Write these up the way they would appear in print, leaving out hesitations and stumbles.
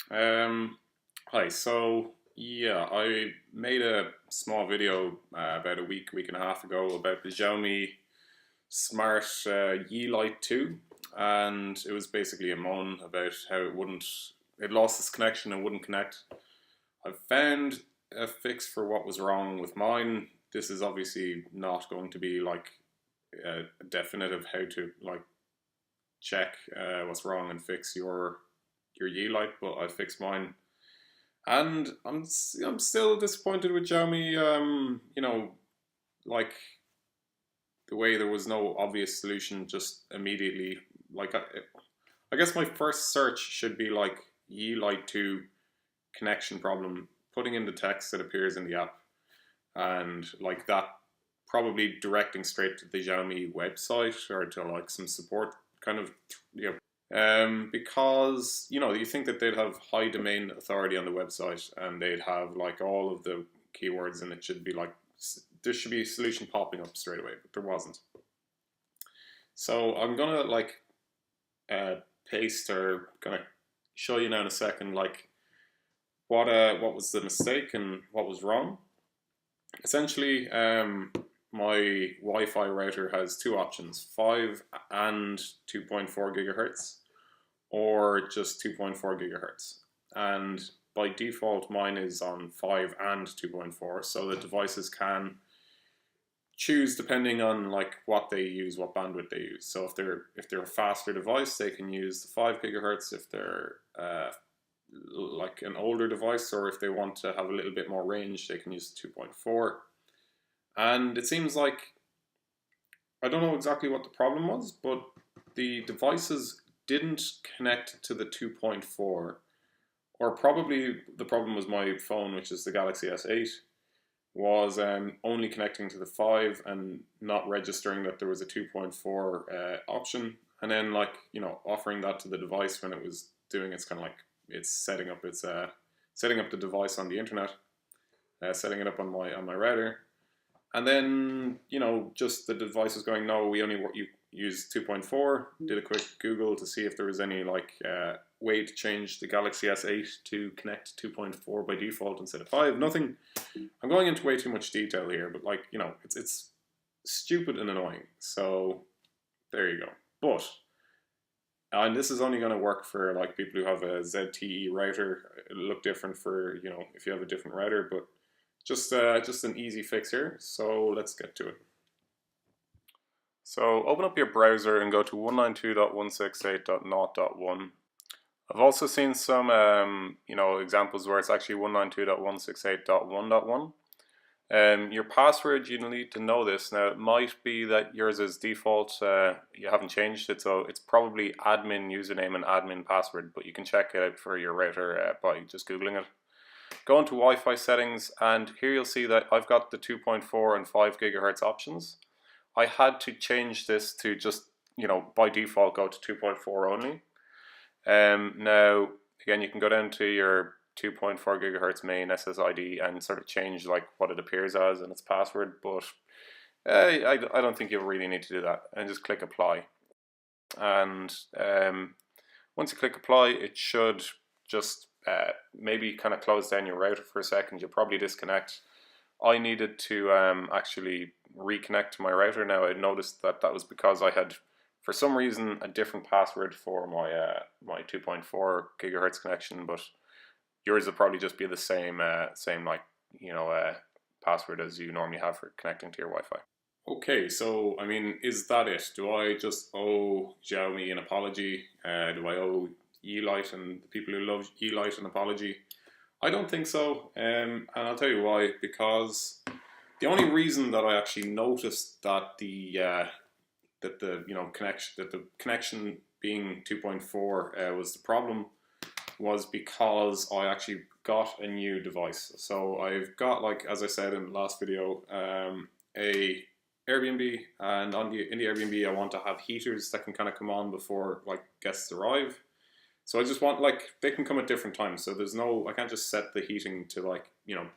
Hi. So yeah, I made a small video about a week and a half ago about the Xiaomi Smart Yeelight 2, and it was basically a moan about how it lost its connection and wouldn't connect. I found a fix for what was wrong with mine. This is obviously not going to be like a definitive how to like check what's wrong and fix your Yeelight, but I fixed mine. And I'm still disappointed with Xiaomi. Like the way there was no obvious solution just immediately. Like I guess my first search should be like Yeelight 2 connection problem, putting in the text that appears in the app, and like that probably directing straight to the Xiaomi website or to like some support kind of because you think that they'd have high domain authority on the website and they'd have like all of the keywords and it should be like there should be a solution popping up straight away, but there wasn't. So I'm gonna like uh, paste or gonna show you now in a second like what was the mistake and what was wrong. Essentially, my Wi-Fi router has two options: 5 and 2.4 gigahertz, or just 2.4 gigahertz. And by default, mine is on 5 and 2.4, so the devices can choose depending on like what they use, what bandwidth they use. So if they're a faster device, they can use the 5 gigahertz. If they're like an older device, or if they want to have a little bit more range, they can use 2.4. And it seems like I don't know exactly what the problem was, but the devices didn't connect to the 2.4, or probably the problem was my phone, which is the Galaxy S8, was only connecting to the 5 and not registering that there was a 2.4 option, and then like offering that to the device when it was doing its kind of like it's setting up the device on the internet, setting it up on my router, and then, just the device was going, no, we only you use 2.4. Did a quick Google to see if there was any like way to change the Galaxy S8 to connect 2.4 by default instead of 5. Nothing. I'm going into way too much detail here, but like, it's stupid and annoying. So there you go. But and this is only going to work for like people who have a ZTE router. It'll look different for if you have a different router, but just an easy fix here. So let's get to it. So open up your browser and go to 192.168.0.1. I've also seen some examples where it's actually 192.168.1.1. Your password, you need to know this. Now, it might be that yours is default, you haven't changed it, so it's probably admin username and admin password, but you can check it out for your router by just Googling it. Go into Wi-Fi settings, and here you'll see that I've got the 2.4 and 5 gigahertz options. I had to change this to just, by default go to 2.4 only. Now, again, you can go down to your 2.4 gigahertz main SSID and sort of change like what it appears as and its password, but I don't think you really need to do that. And just click apply. And once you click apply, it should just maybe kind of close down your router for a second. You'll probably disconnect. I needed to actually reconnect to my router. Now I noticed that was because I had, for some reason, a different password for my 2.4 gigahertz connection, but yours will probably just be the same password as you normally have for connecting to your Wi-Fi. Okay, so I mean, is that it? Do I just owe Xiaomi an apology? Do I owe Yeelight and the people who love Yeelight an apology? I don't think so, and I'll tell you why. Because the only reason that I actually noticed that the connection being 2.4 was the problem was because I actually got a new device. So I've got, like as I said in the last video, a Airbnb, and in the Airbnb I want to have heaters that can kind of come on before like guests arrive. So I just want, like, they can come at different times. So I can't just set the heating to like,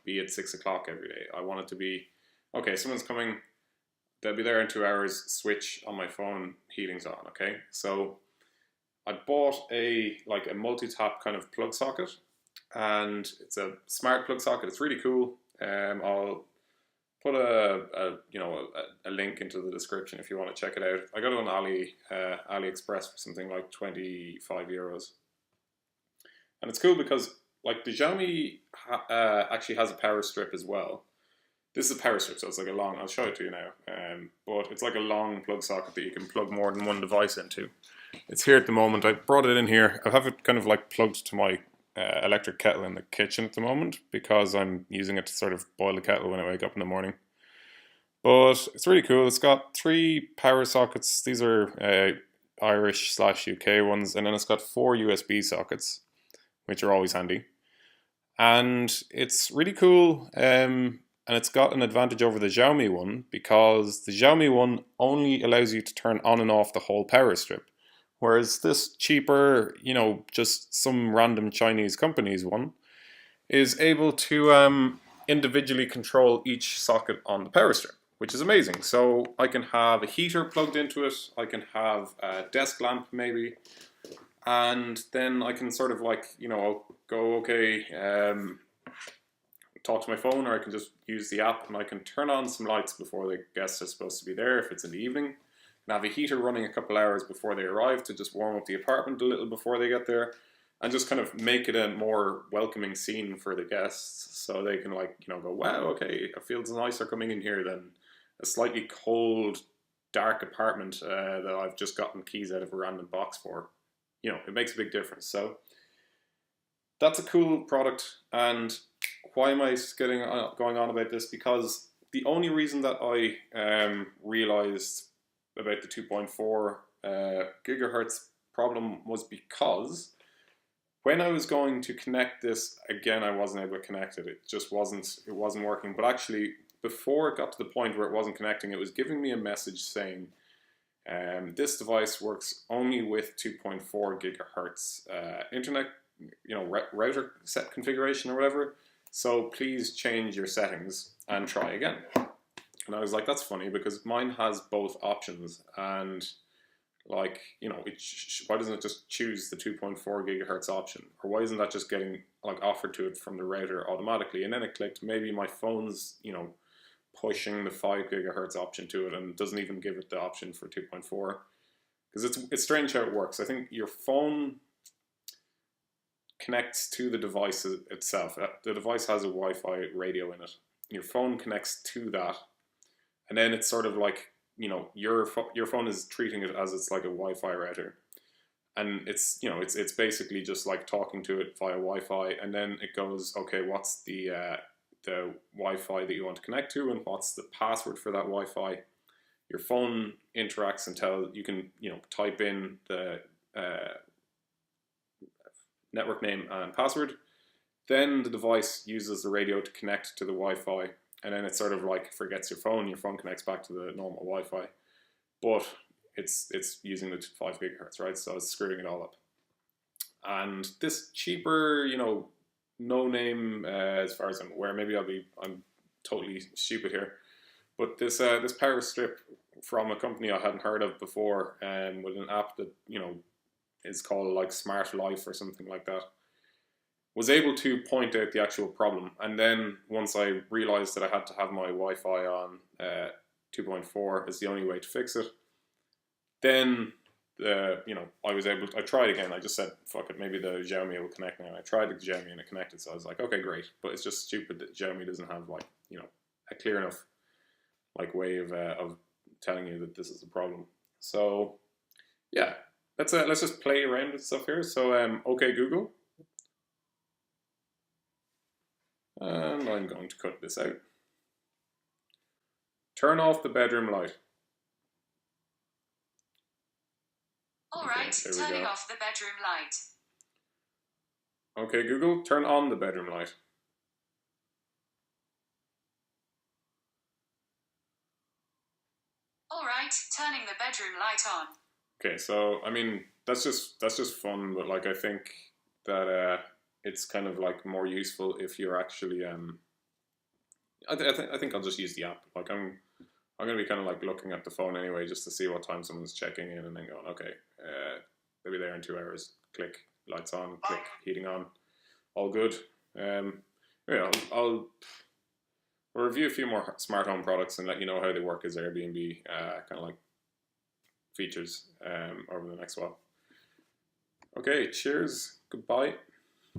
be at 6 o'clock every day. I want it to be, okay, someone's coming, they'll be there in 2 hours, switch on my phone, heating's on, okay? So I bought a multi-tap kind of plug socket, and it's a smart plug socket. It's really cool. I'll put a link into the description if you want to check it out. I got it on Aliexpress for something like 25 euros, and it's cool because like the Xiaomi actually has a power strip as well. This is a power strip, so it's like a long. I'll show it to you now. But it's like a long plug socket that you can plug more than one device into. It's here at the moment. I brought it in here. I have it kind of like plugged to my electric kettle in the kitchen at the moment because I'm using it to sort of boil the kettle when I wake up in the morning. But it's really cool. It's got 3 power sockets. These are Irish/UK ones, and then it's got 4 USB sockets, which are always handy. And it's really cool. And it's got an advantage over the Xiaomi one because the Xiaomi one only allows you to turn on and off the whole power strip. Whereas this cheaper, just some random Chinese company's one, is able to individually control each socket on the power strip, which is amazing. So I can have a heater plugged into it, I can have a desk lamp maybe, and then I can sort of I'll go, okay, talk to my phone, or I can just use the app and I can turn on some lights before the guests are supposed to be there if it's in the evening. And have a heater running a couple hours before they arrive to just warm up the apartment a little before they get there, and just kind of make it a more welcoming scene for the guests, so they can go, wow, okay, it feels nicer coming in here than a slightly cold, dark apartment that I've just gotten keys out of a random box for. It makes a big difference. So that's a cool product. And why am I going on about this? Because the only reason that I realized about the 2.4 gigahertz problem was because when I was going to connect this again, I wasn't able to connect it. It wasn't working. But actually, before it got to the point where it wasn't connecting, it was giving me a message saying, this device works only with 2.4 gigahertz internet, router set configuration or whatever. So please change your settings and try again. And I was like, that's funny because mine has both options, and why doesn't it just choose the 2.4 gigahertz option? Or why isn't that just getting offered to it from the router automatically? And then it clicked, maybe my phone's, pushing the 5 gigahertz option to it and doesn't even give it the option for 2.4. Because it's strange how it works. I think your phone connects to the device itself. The device has a Wi-Fi radio in it. Your phone connects to that, and then it's sort of your phone is treating it as it's like a Wi-Fi router, and it's basically just like talking to it via Wi-Fi, and then it goes, okay, what's the Wi-Fi that you want to connect to, and what's the password for that Wi-Fi? Your phone interacts and you can type in the network name and password. Then the device uses the radio to connect to the Wi-Fi, and then it sort of forgets your phone connects back to the normal Wi-Fi, but it's using the 5 gigahertz, right? So it's screwing it all up. And this cheaper, no name, as far as I'm aware, maybe I'm totally stupid here, but this power strip from a company I hadn't heard of before, with an app that is called Smart Life or something like that, was able to point out the actual problem. And then once I realized that I had to have my Wi-Fi on 2.4 as the only way to fix it, then I tried again. I just said, fuck it, maybe the Xiaomi will connect now. I tried the Xiaomi and it connected, so I was like, okay, great. But it's just stupid that Xiaomi doesn't have a clear enough way of telling you that this is a problem. So yeah, let's just play around with stuff here. So okay Google, and I'm going to cut this out. Turn off the bedroom light. Alright, turning off the bedroom light. Okay Google, turn on the bedroom light. Alright, turning the bedroom light on. Okay, so I mean that's just fun, but I think that it's kind of more useful if you're actually I think I'll just use the app. I'm gonna be kind of looking at the phone anyway, just to see what time someone's checking in, and then going, okay, they'll be there in 2 hours. Click, lights on, click, heating on, all good. I'll review a few more smart home products and let you know how they work as Airbnb kind of like features over the next while. Okay, cheers, goodbye.